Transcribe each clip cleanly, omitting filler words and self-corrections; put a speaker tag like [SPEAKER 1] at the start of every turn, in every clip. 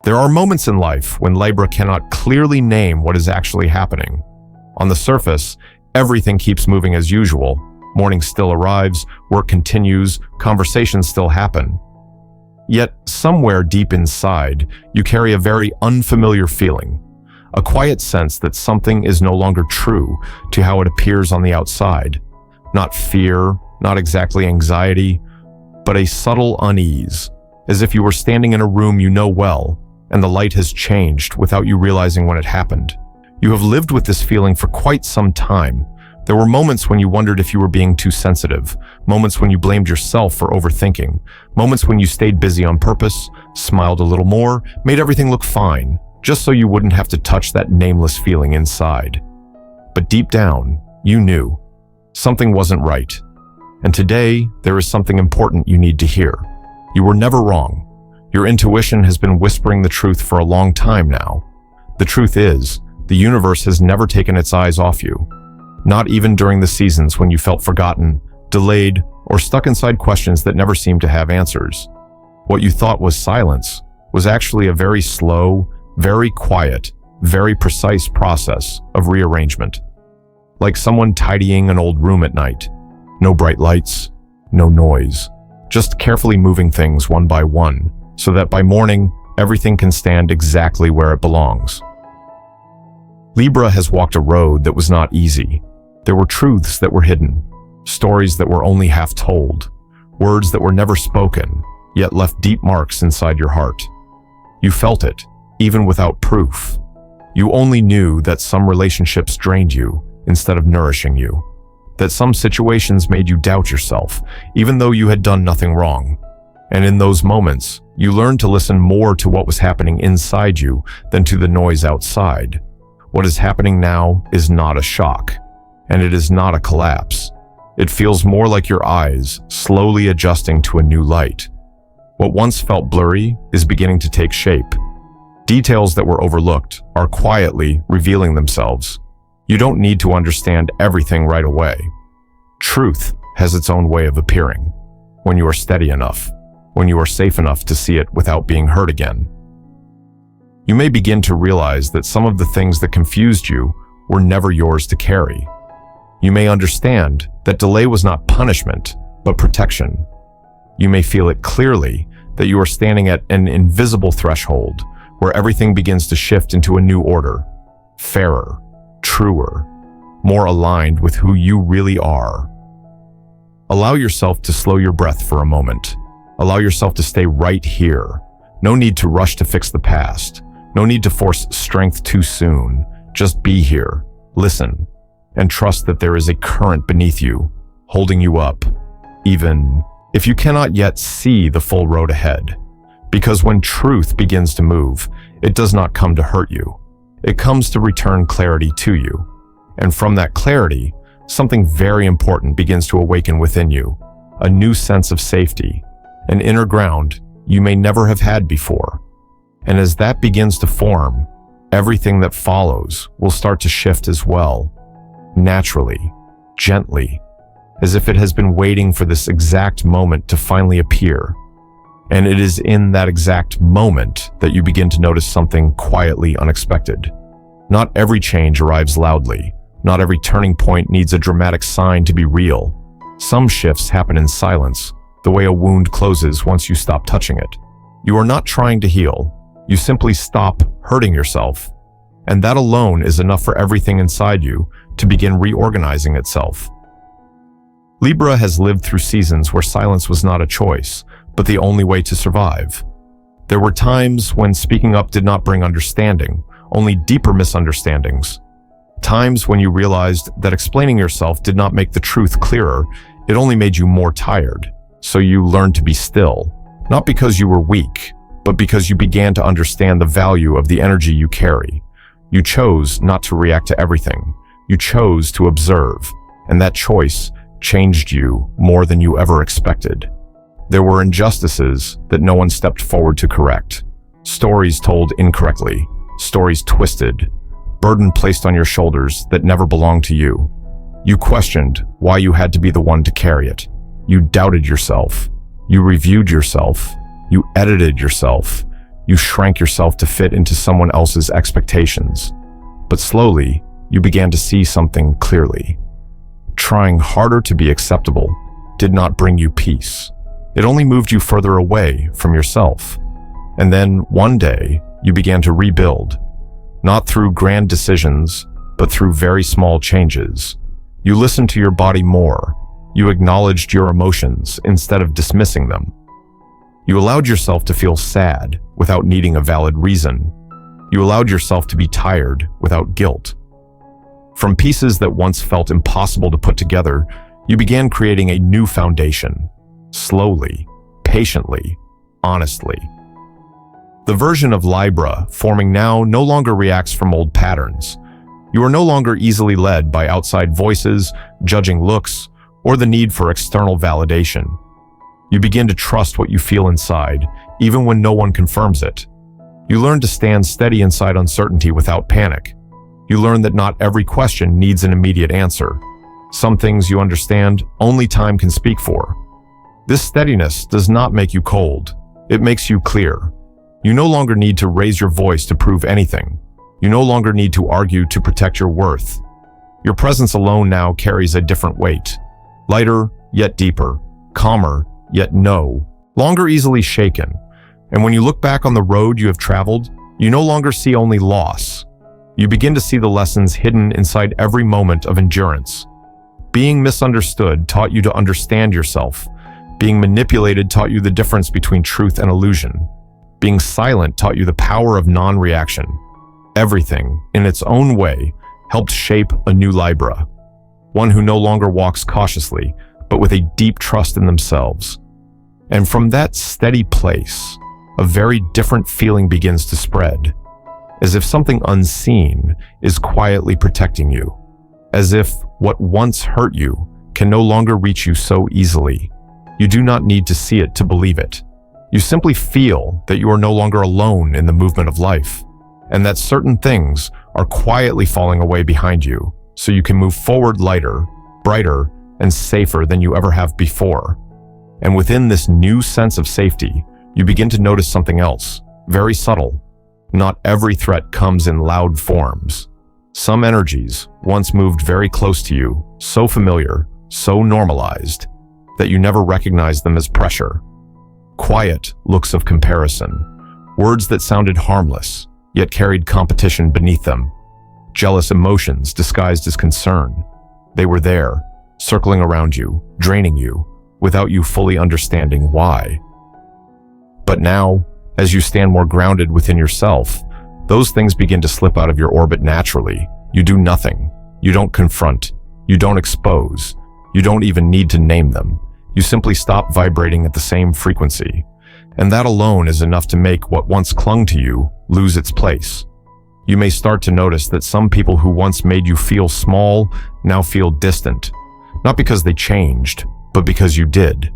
[SPEAKER 1] There are moments in life when Libra cannot clearly name what is actually happening. On the surface, everything keeps moving as usual. Morning still arrives, work continues, conversations still happen. Yet, somewhere deep inside, you carry a very unfamiliar feeling, a quiet sense that something is no longer true to how it appears on the outside. Not fear, not exactly anxiety, but a subtle unease, as if you were standing in a room you know well, and the light has changed without you realizing when it happened. You have lived with this feeling for quite some time. There were moments when you wondered if you were being too sensitive, moments when you blamed yourself for overthinking, moments when you stayed busy on purpose, smiled a little more, made everything look fine, just so you wouldn't have to touch that nameless feeling inside. But deep down, you knew something wasn't right. And today, there is something important you need to hear. You were never wrong. Your intuition has been whispering the truth for a long time now. The truth is, the universe has never taken its eyes off you. Not even during the seasons when you felt forgotten, delayed, or stuck inside questions that never seemed to have answers. What you thought was silence was actually a very slow, very quiet, very precise process of rearrangement. Like someone tidying an old room at night. No bright lights, no noise, just carefully moving things one by one, so that by morning, everything can stand exactly where it belongs. Libra has walked a road that was not easy. There were truths that were hidden, stories that were only half told, words that were never spoken, yet left deep marks inside your heart. You felt it, even without proof. You only knew that some relationships drained you instead of nourishing you, that some situations made you doubt yourself, even though you had done nothing wrong. And in those moments, you learned to listen more to what was happening inside you than to the noise outside. What is happening now is not a shock, and it is not a collapse. It feels more like your eyes slowly adjusting to a new light. What once felt blurry is beginning to take shape. Details that were overlooked are quietly revealing themselves. You don't need to understand everything right away. Truth has its own way of appearing, when you are steady enough, when you are safe enough to see it without being hurt again. You may begin to realize that some of the things that confused you were never yours to carry. You may understand that delay was not punishment, but protection. You may feel it clearly that you are standing at an invisible threshold where everything begins to shift into a new order, fairer, truer, more aligned with who you really are. Allow yourself to slow your breath for a moment. Allow yourself to stay right here. No need to rush to fix the past. No need to force strength too soon. Just be here, listen, and trust that there is a current beneath you, holding you up, even if you cannot yet see the full road ahead. Because when truth begins to move, it does not come to hurt you. It comes to return clarity to you. And from that clarity, something very important begins to awaken within you, a new sense of safety, an inner ground you may never have had before. And as that begins to form, everything that follows will start to shift as well, naturally, gently, as if it has been waiting for this exact moment to finally appear. And it is in that exact moment that you begin to notice something quietly unexpected. Not every change arrives loudly. Not every turning point needs a dramatic sign to be real. Some shifts happen in silence, the way a wound closes once you stop touching it. You are not trying to heal. You simply stop hurting yourself. And that alone is enough for everything inside you to begin reorganizing itself. Libra has lived through seasons where silence was not a choice, but the only way to survive. There were times when speaking up did not bring understanding, only deeper misunderstandings. Times when you realized that explaining yourself did not make the truth clearer, it only made you more tired. So you learned to be still, not because you were weak, but because you began to understand the value of the energy you carry. You chose not to react to everything. You chose to observe, and that choice changed you more than you ever expected. There were injustices that no one stepped forward to correct. Stories told incorrectly, stories twisted, burden placed on your shoulders that never belonged to you. You questioned why you had to be the one to carry it. You doubted yourself. You reviewed yourself. You edited yourself. You shrank yourself to fit into someone else's expectations. But slowly, you began to see something clearly. Trying harder to be acceptable did not bring you peace. It only moved you further away from yourself. And then, one day, you began to rebuild. Not through grand decisions, but through very small changes. You listened to your body more. You acknowledged your emotions instead of dismissing them. You allowed yourself to feel sad without needing a valid reason. You allowed yourself to be tired without guilt. From pieces that once felt impossible to put together, you began creating a new foundation. Slowly, patiently, honestly. The version of Libra forming now no longer reacts from old patterns. You are no longer easily led by outside voices, judging looks, or the need for external validation. You begin to trust what you feel inside, even when no one confirms it. You learn to stand steady inside uncertainty without panic. You learn that not every question needs an immediate answer. Some things you understand only time can speak for. This steadiness does not make you cold. It makes you clear. You no longer need to raise your voice to prove anything. You no longer need to argue to protect your worth. Your presence alone now carries a different weight. Lighter, yet deeper. Calmer, yet no longer easily shaken. And when you look back on the road you have traveled, you no longer see only loss. You begin to see the lessons hidden inside every moment of endurance. Being misunderstood taught you to understand yourself. Being manipulated taught you the difference between truth and illusion. Being silent taught you the power of non-reaction. Everything, in its own way, helped shape a new Libra. One who no longer walks cautiously, but with a deep trust in themselves. And from that steady place, a very different feeling begins to spread. As if something unseen is quietly protecting you. As if what once hurt you can no longer reach you so easily. You do not need to see it to believe it. You simply feel that you are no longer alone in the movement of life, and that certain things are quietly falling away behind you, so you can move forward lighter, brighter, and safer than you ever have before. And within this new sense of safety, you begin to notice something else, very subtle. Not every threat comes in loud forms. Some energies once moved very close to you, so familiar, so normalized, that you never recognized them as pressure. Quiet looks of comparison, words that sounded harmless, yet carried competition beneath them. Jealous emotions disguised as concern. They were there, circling around you, draining you, without you fully understanding why. But now, as you stand more grounded within yourself, those things begin to slip out of your orbit naturally. You do nothing. You don't confront. You don't expose. You don't even need to name them. You simply stop vibrating at the same frequency. And that alone is enough to make what once clung to you lose its place. You may start to notice that some people who once made you feel small now feel distant. Not because they changed, but because you did.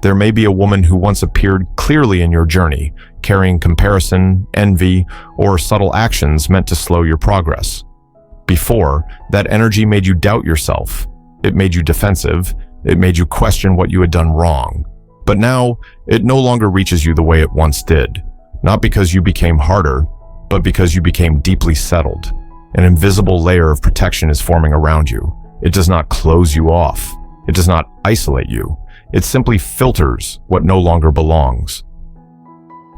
[SPEAKER 1] There may be a woman who once appeared clearly in your journey, carrying comparison, envy, or subtle actions meant to slow your progress. Before, that energy made you doubt yourself. It made you defensive. It made you question what you had done wrong. But now, it no longer reaches you the way it once did. Not because you became harder, but because you became deeply settled. An invisible layer of protection is forming around you. It does not close you off. It does not isolate you. It simply filters what no longer belongs.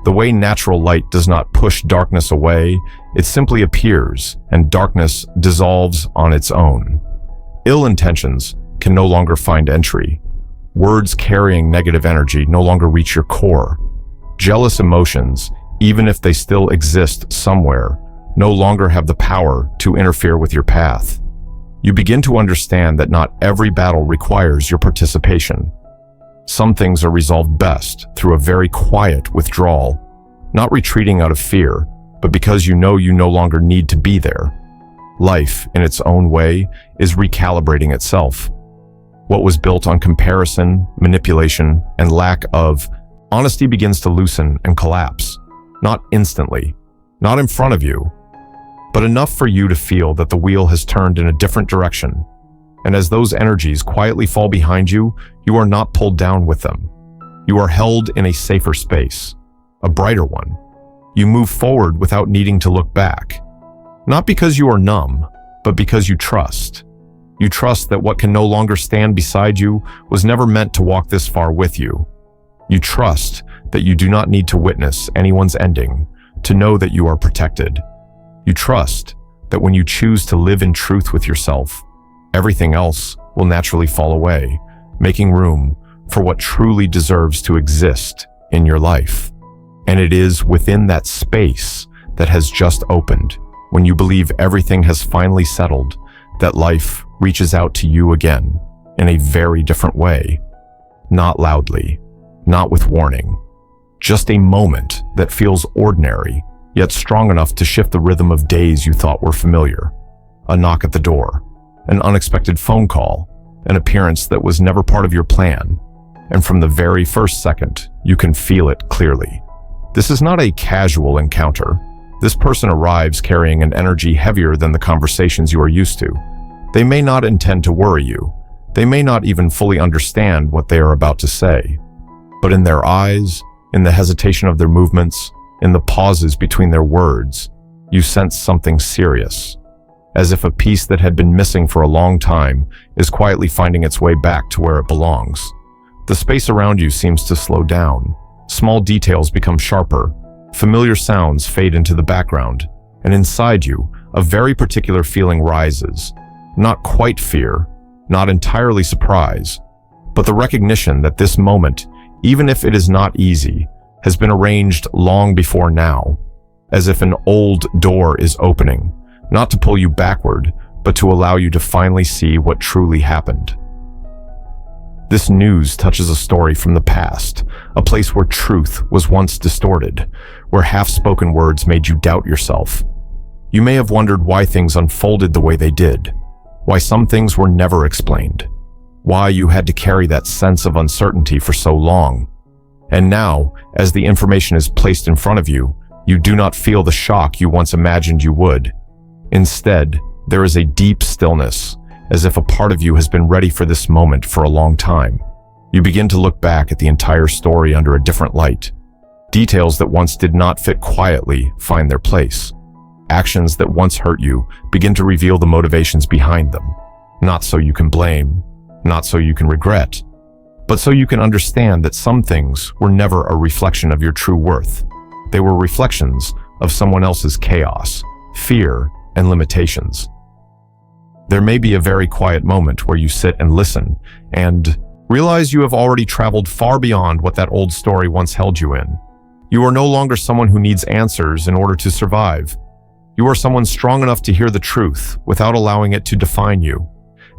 [SPEAKER 1] The way natural light does not push darkness away, it simply appears, and darkness dissolves on its own. Ill intentions can no longer find entry. Words carrying negative energy no longer reach your core. Jealous emotions, even if they still exist somewhere, no longer have the power to interfere with your path. You begin to understand that not every battle requires your participation. Some things are resolved best through a very quiet withdrawal, not retreating out of fear, but because you know you no longer need to be there. Life, in its own way, is recalibrating itself. What was built on comparison, manipulation, and lack of honesty begins to loosen and collapse. Not instantly, not in front of you, but enough for you to feel that the wheel has turned in a different direction. And as those energies quietly fall behind you, you are not pulled down with them. You are held in a safer space. a brighter one. You move forward without needing to look back. Not because you are numb, but because you trust. You trust that what can no longer stand beside you was never meant to walk this far with you. You trust that you do not need to witness anyone's ending to know that you are protected. You trust that when you choose to live in truth with yourself, everything else will naturally fall away, making room for what truly deserves to exist in your life. And it is within that space that has just opened, when you believe everything has finally settled, that life reaches out to you again in a very different way. Not loudly, not with warning. Just a moment that feels ordinary, yet strong enough to shift the rhythm of days you thought were familiar. A knock at the door, an unexpected phone call, an appearance that was never part of your plan. And from the very first second, you can feel it clearly. This is not a casual encounter. This person arrives carrying an energy heavier than the conversations you are used to. They may not intend to worry you. They may not even fully understand what they are about to say. But in their eyes, in the hesitation of their movements, in the pauses between their words, you sense something serious. As if a piece that had been missing for a long time is quietly finding its way back to where it belongs. The space around you seems to slow down. Small details become sharper. Familiar sounds fade into the background. And inside you, a very particular feeling rises. Not quite fear, not entirely surprise, but the recognition that this moment, even if it is not easy, has been arranged long before now. As if an old door is opening, not to pull you backward, but to allow you to finally see what truly happened. This news touches a story from the past, a place where truth was once distorted, where half-spoken words made you doubt yourself. You may have wondered why things unfolded the way they did, why some things were never explained, why you had to carry that sense of uncertainty for so long. And now, as the information is placed in front of you, you do not feel the shock you once imagined you would. Instead, there is a deep stillness, as if a part of you has been ready for this moment for a long time. You begin to look back at the entire story under a different light. Details that once did not fit quietly find their place. Actions that once hurt you begin to reveal the motivations behind them. Not so you can blame, not so you can regret, but so you can understand that some things were never a reflection of your true worth. They were reflections of someone else's chaos, fear, and limitations. There may be a very quiet moment where you sit and listen and realize you have already traveled far beyond what that old story once held you in. You are no longer someone who needs answers in order to survive. You are someone strong enough to hear the truth without allowing it to define you.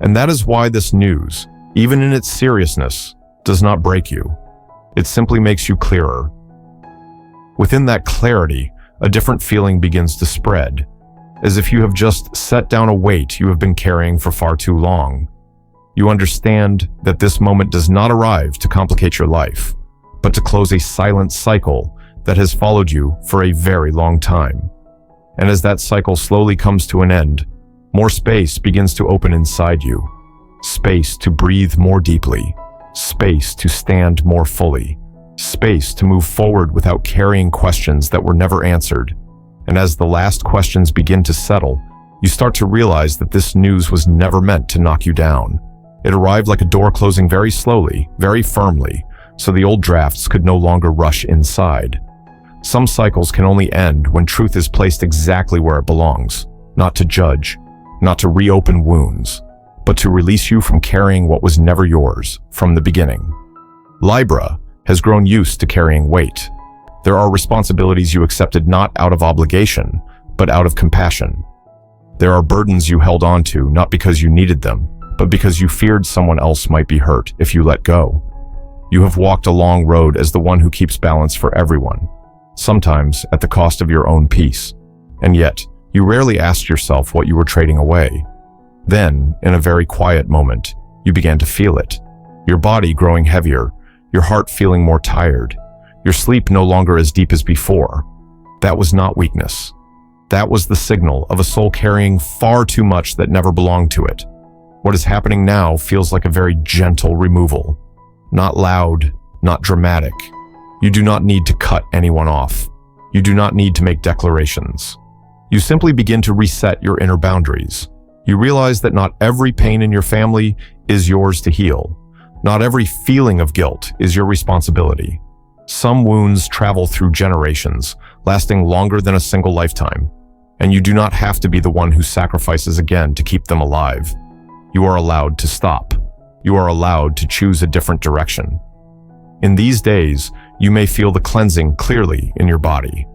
[SPEAKER 1] And that is why this news, even in its seriousness, does not break you. It simply makes you clearer. Within that clarity, a different feeling begins to spread, as if you have just set down a weight you have been carrying for far too long. You understand that this moment does not arrive to complicate your life, but to close a silent cycle that has followed you for a very long time. And as that cycle slowly comes to an end, more space begins to open inside you. Space to breathe more deeply. Space to stand more fully. Space to move forward without carrying questions that were never answered. And as the last questions begin to settle, you start to realize that this news was never meant to knock you down. It arrived like a door closing very slowly, very firmly, so the old drafts could no longer rush inside. Some cycles can only end when truth is placed exactly where it belongs, not to judge, not to reopen wounds, but to release you from carrying what was never yours from the beginning. Libra has grown used to carrying weight. There are responsibilities you accepted not out of obligation, but out of compassion. There are burdens you held on to not because you needed them, but because you feared someone else might be hurt if you let go. You have walked a long road as the one who keeps balance for everyone, sometimes at the cost of your own peace. And yet, you rarely asked yourself what you were trading away. Then, in a very quiet moment, you began to feel it. Your body growing heavier, your heart feeling more tired, your sleep no longer as deep as before. That was not weakness. That was the signal of a soul carrying far too much that never belonged to it. What is happening now feels like a very gentle removal. Not loud, not dramatic, You do not need to cut anyone off. You do not need to make declarations. You simply begin to reset your inner boundaries. You realize that not every pain in your family is yours to heal. Not every feeling of guilt is your responsibility. Some wounds travel through generations, lasting longer than a single lifetime, and you do not have to be the one who sacrifices again to keep them alive. You are allowed to stop. You are allowed to choose a different direction. In these days, you may feel the cleansing clearly in your body.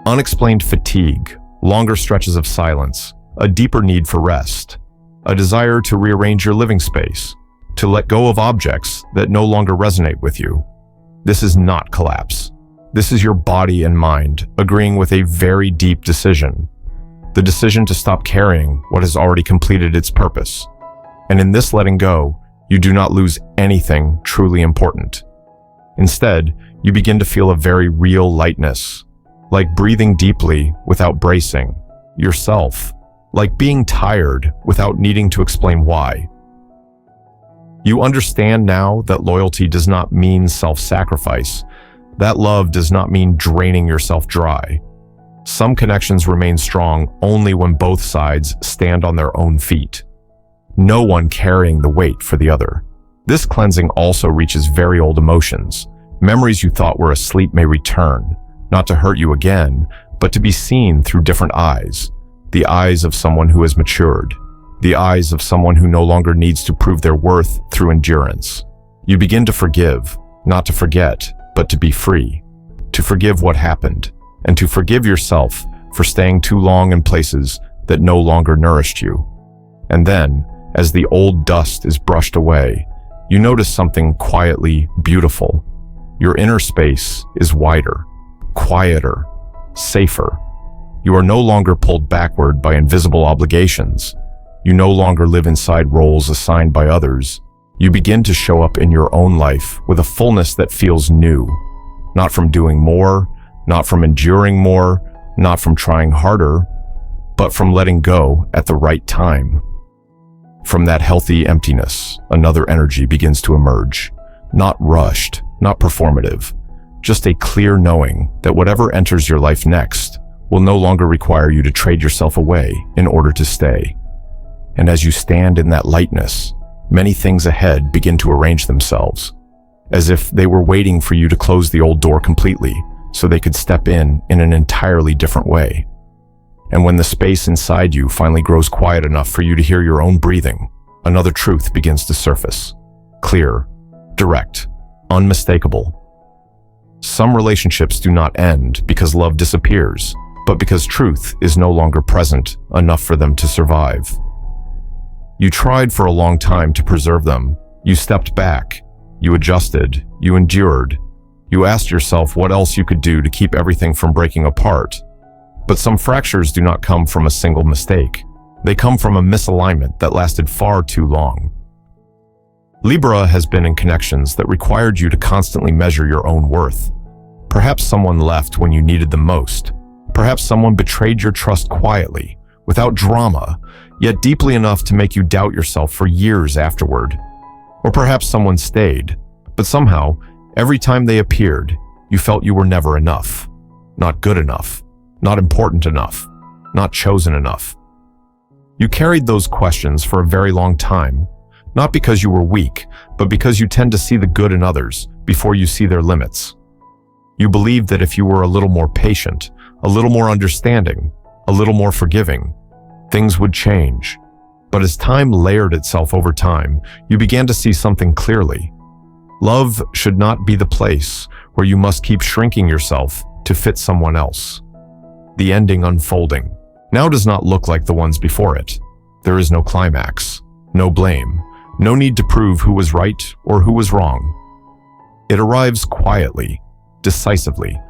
[SPEAKER 1] Unexplained fatigue, longer stretches of silence, a deeper need for rest, a desire to rearrange your living space, to let go of objects that no longer resonate with you. This is not collapse. This is your body and mind agreeing with a very deep decision. The decision to stop carrying what has already completed its purpose. And in this letting go, you do not lose anything truly important. Instead, you begin to feel a very real lightness, like breathing deeply without bracing, yourself, like being tired without needing to explain why. You understand now that loyalty does not mean self-sacrifice. That love does not mean draining yourself dry. Some connections remain strong only when both sides stand on their own feet. No one carrying the weight for the other. This cleansing also reaches very old emotions. Memories you thought were asleep may return, not to hurt you again, but to be seen through different eyes. The eyes of someone who has matured. The eyes of someone who no longer needs to prove their worth through endurance. You begin to forgive, not to forget, but to be free. To forgive what happened, and to forgive yourself for staying too long in places that no longer nourished you. And then, as the old dust is brushed away, you notice something quietly beautiful. Your inner space is wider, quieter, safer. You are no longer pulled backward by invisible obligations. You no longer live inside roles assigned by others. You begin to show up in your own life with a fullness that feels new, not from doing more, not from enduring more, not from trying harder, but from letting go at the right time. From that healthy emptiness, another energy begins to emerge, not rushed, not performative, just a clear knowing that whatever enters your life next will no longer require you to trade yourself away in order to stay. And as you stand in that lightness, many things ahead begin to arrange themselves, as if they were waiting for you to close the old door completely so they could step in an entirely different way. And when the space inside you finally grows quiet enough for you to hear your own breathing, another truth begins to surface. Clear, direct, unmistakable. Some relationships do not end because love disappears, but because truth is no longer present enough for them to survive. You tried for a long time to preserve them. You stepped back. You adjusted. You endured. You asked yourself what else you could do to keep everything from breaking apart. But some fractures do not come from a single mistake. They come from a misalignment that lasted far too long. Libra has been in connections that required you to constantly measure your own worth. Perhaps someone left when you needed them most. Perhaps someone betrayed your trust quietly, without drama, yet deeply enough to make you doubt yourself for years afterward. Or perhaps someone stayed, but somehow, every time they appeared, you felt you were never enough. Not good enough. Not important enough. Not chosen enough. You carried those questions for a very long time, not because you were weak, but because you tend to see the good in others before you see their limits. You believed that if you were a little more patient, a little more understanding, a little more forgiving, things would change. But as time layered itself over time, you began to see something clearly. Love should not be the place where you must keep shrinking yourself to fit someone else. The ending unfolding now does not look like the ones before it. There is no climax, no blame, no need to prove who was right or who was wrong. It arrives quietly, decisively,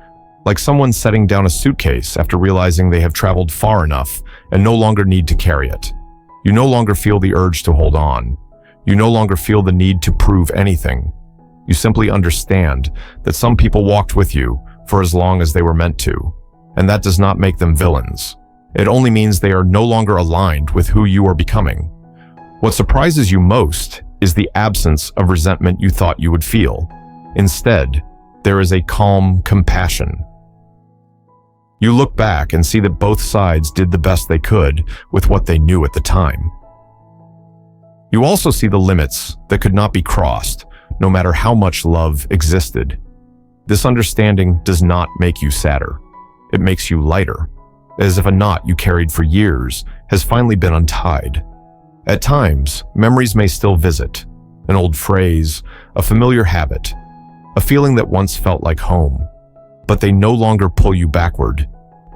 [SPEAKER 1] like someone setting down a suitcase after realizing they have traveled far enough and no longer need to carry it. You no longer feel the urge to hold on. You no longer feel the need to prove anything. You simply understand that some people walked with you for as long as they were meant to, and that does not make them villains. It only means they are no longer aligned with who you are becoming. What surprises you most is the absence of resentment you thought you would feel. Instead, there is a calm compassion. You look back and see that both sides did the best they could with what they knew at the time. You also see the limits that could not be crossed, no matter how much love existed. This understanding does not make you sadder. It makes you lighter, as if a knot you carried for years has finally been untied. At times, memories may still visit, an old phrase, a familiar habit, a feeling that once felt like home, but they no longer pull you backward.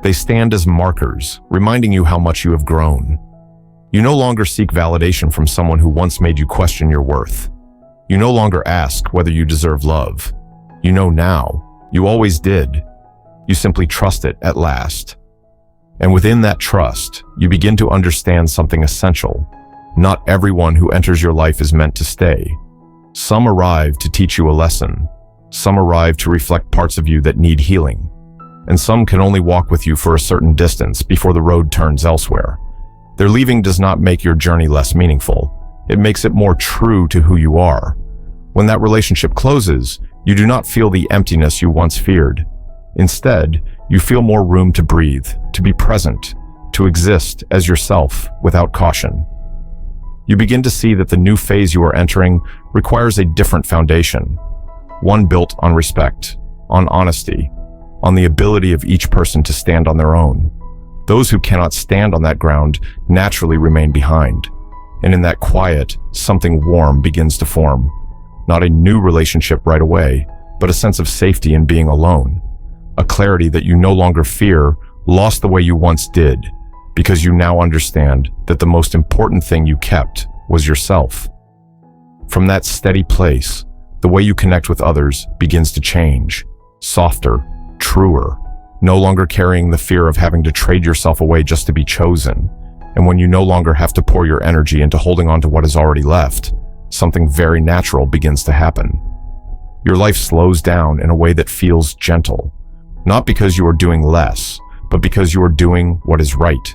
[SPEAKER 1] They stand as markers, reminding you how much you have grown. You no longer seek validation from someone who once made you question your worth. You no longer ask whether you deserve love. You know now, you always did. You simply trust it at last. And within that trust, you begin to understand something essential. Not everyone who enters your life is meant to stay. Some arrive to teach you a lesson. Some arrive to reflect parts of you that need healing. And some can only walk with you for a certain distance before the road turns elsewhere. Their leaving does not make your journey less meaningful. It makes it more true to who you are. When that relationship closes, you do not feel the emptiness you once feared. Instead, you feel more room to breathe, to be present, to exist as yourself without caution. You begin to see that the new phase you are entering requires a different foundation, one built on respect, on honesty, on the ability of each person to stand on their own. Those who cannot stand on that ground naturally remain behind. And in that quiet, something warm begins to form. Not a new relationship right away, but a sense of safety in being alone. A clarity that you no longer fear lost the way you once did, because you now understand that the most important thing you kept was yourself. From that steady place, the way you connect with others begins to change, softer, truer, no longer carrying the fear of having to trade yourself away just to be chosen. And when you no longer have to pour your energy into holding on to what is already left, something very natural begins to happen. Your life slows down in a way that feels gentle, not because you are doing less, but because you are doing what is right.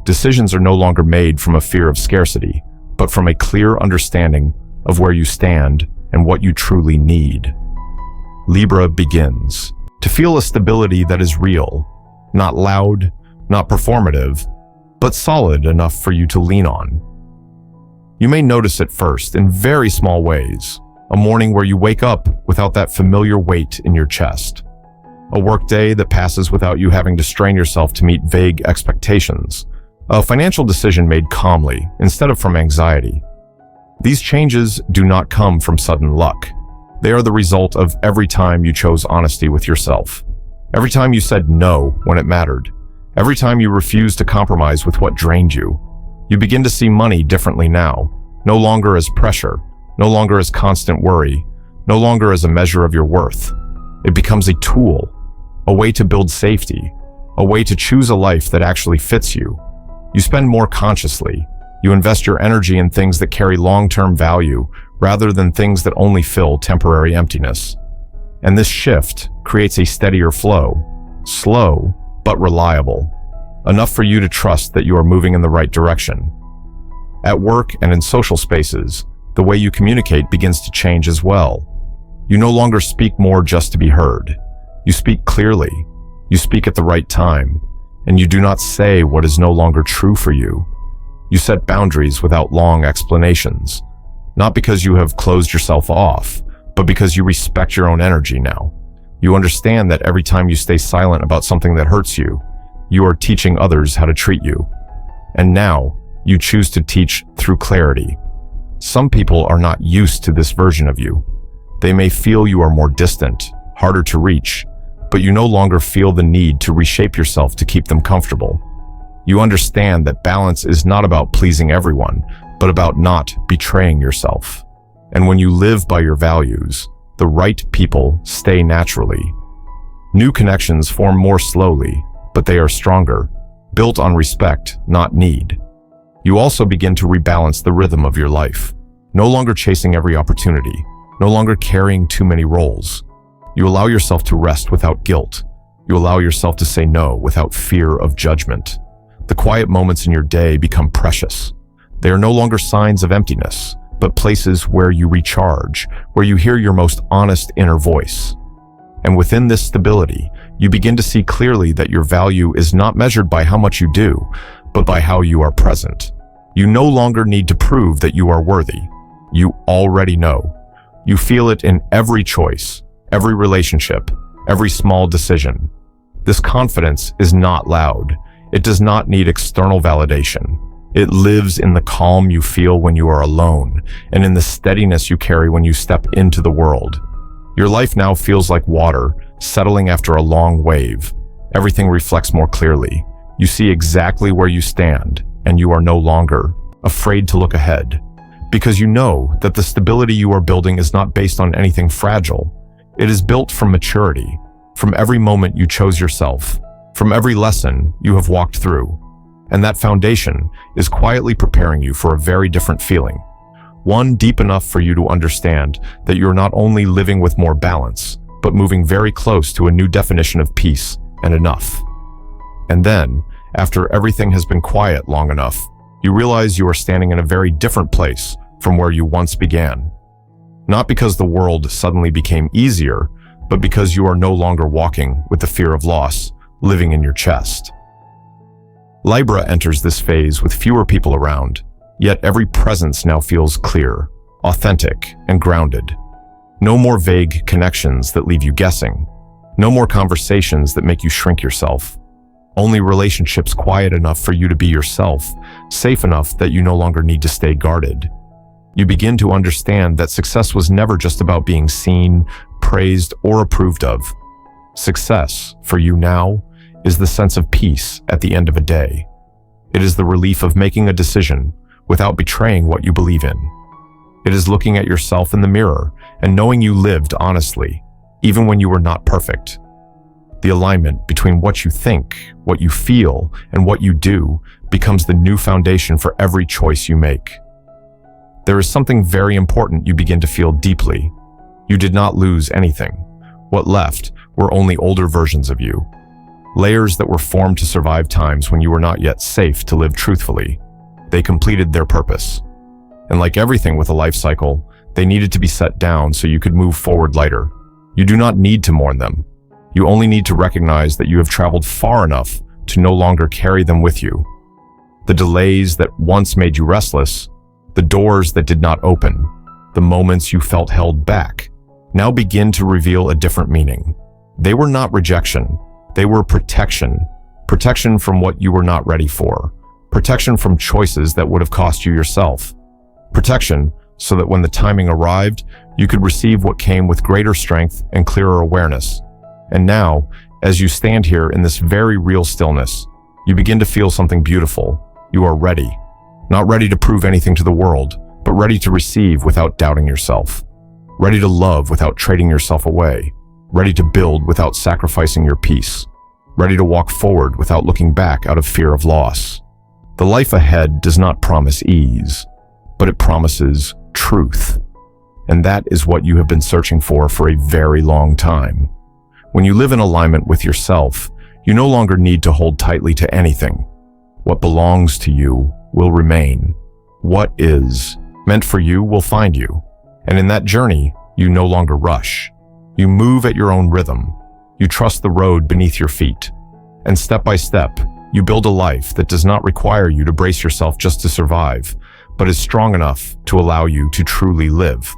[SPEAKER 1] Decisions are no longer made from a fear of scarcity, but from a clear understanding of where you stand and what you truly need. Libra begins to feel a stability that is real, not loud, not performative, but solid enough for you to lean on. You may notice it first in very small ways. A morning where you wake up without that familiar weight in your chest. A workday that passes without you having to strain yourself to meet vague expectations. A financial decision made calmly instead of from anxiety. These changes do not come from sudden luck. They are the result of every time you chose honesty with yourself. Every time you said no when it mattered. Every time you refused to compromise with what drained you. You begin to see money differently now, no longer as pressure, no longer as constant worry, no longer as a measure of your worth. It becomes a tool, a way to build safety, a way to choose a life that actually fits you. You spend more consciously. You invest your energy in things that carry long-term value rather than things that only fill temporary emptiness. And this shift creates a steadier flow, slow but reliable, enough for you to trust that you are moving in the right direction. At work and in social spaces, the way you communicate begins to change as well. You no longer speak more just to be heard. You speak clearly, you speak at the right time, and you do not say what is no longer true for you. You set boundaries without long explanations, not because you have closed yourself off, but because you respect your own energy now. You understand that every time you stay silent about something that hurts you, you are teaching others how to treat you. And now, you choose to teach through clarity. Some people are not used to this version of you. They may feel you are more distant, harder to reach, but you no longer feel the need to reshape yourself to keep them comfortable. You understand that balance is not about pleasing everyone, but about not betraying yourself. And when you live by your values, the right people stay naturally. New connections form more slowly, but they are stronger, built on respect, not need. You also begin to rebalance the rhythm of your life, no longer chasing every opportunity, no longer carrying too many roles. You allow yourself to rest without guilt. You allow yourself to say no without fear of judgment. The quiet moments in your day become precious. They are no longer signs of emptiness, but places where you recharge, where you hear your most honest inner voice. And within this stability, you begin to see clearly that your value is not measured by how much you do, but by how you are present. You no longer need to prove that you are worthy. You already know. You feel it in every choice, every relationship, every small decision. This confidence is not loud. It does not need external validation. It lives in the calm you feel when you are alone, and in the steadiness you carry when you step into the world. Your life now feels like water, settling after a long wave. Everything reflects more clearly. You see exactly where you stand, and you are no longer afraid to look ahead. Because you know that the stability you are building is not based on anything fragile. It is built from maturity, from every moment you chose yourself, from every lesson you have walked through. And that foundation is quietly preparing you for a very different feeling. One deep enough for you to understand that you're not only living with more balance, but moving very close to a new definition of peace and enough. And then, after everything has been quiet long enough, you realize you are standing in a very different place from where you once began. Not because the world suddenly became easier, but because you are no longer walking with the fear of loss living in your chest. Libra enters this phase with fewer people around, yet every presence now feels clear, authentic, and grounded. No more vague connections that leave you guessing. No more conversations that make you shrink yourself. Only relationships quiet enough for you to be yourself, safe enough that you no longer need to stay guarded. You begin to understand that success was never just about being seen, praised, or approved of. Success, for you now, is the sense of peace at the end of a day. It is the relief of making a decision without betraying what you believe in. It is looking at yourself in the mirror and knowing you lived honestly, even when you were not perfect. The alignment between what you think, what you feel, and what you do becomes the new foundation for every choice you make. There is something very important you begin to feel deeply. You did not lose anything. What left were only older versions of you. Layers that were formed to survive times when you were not yet safe to live truthfully. They completed their purpose. And like everything with a life cycle, they needed to be set down so you could move forward lighter. You do not need to mourn them. You only need to recognize that you have traveled far enough to no longer carry them with you. The delays that once made you restless, the doors that did not open, the moments you felt held back, now begin to reveal a different meaning. They were not rejection. They were protection. Protection from what you were not ready for. Protection from choices that would have cost you yourself. Protection so that when the timing arrived, you could receive what came with greater strength and clearer awareness. And now, as you stand here in this very real stillness, you begin to feel something beautiful. You are ready. Not ready to prove anything to the world, but ready to receive without doubting yourself. Ready to love without trading yourself away. Ready to build without sacrificing your peace. Ready to walk forward without looking back out of fear of loss. The life ahead does not promise ease, but it promises truth. And that is what you have been searching for a very long time. When you live in alignment with yourself, you no longer need to hold tightly to anything. What belongs to you will remain. What is meant for you will find you. And in that journey, you no longer rush. You move at your own rhythm. You trust the road beneath your feet. And step by step, you build a life that does not require you to brace yourself just to survive, but is strong enough to allow you to truly live.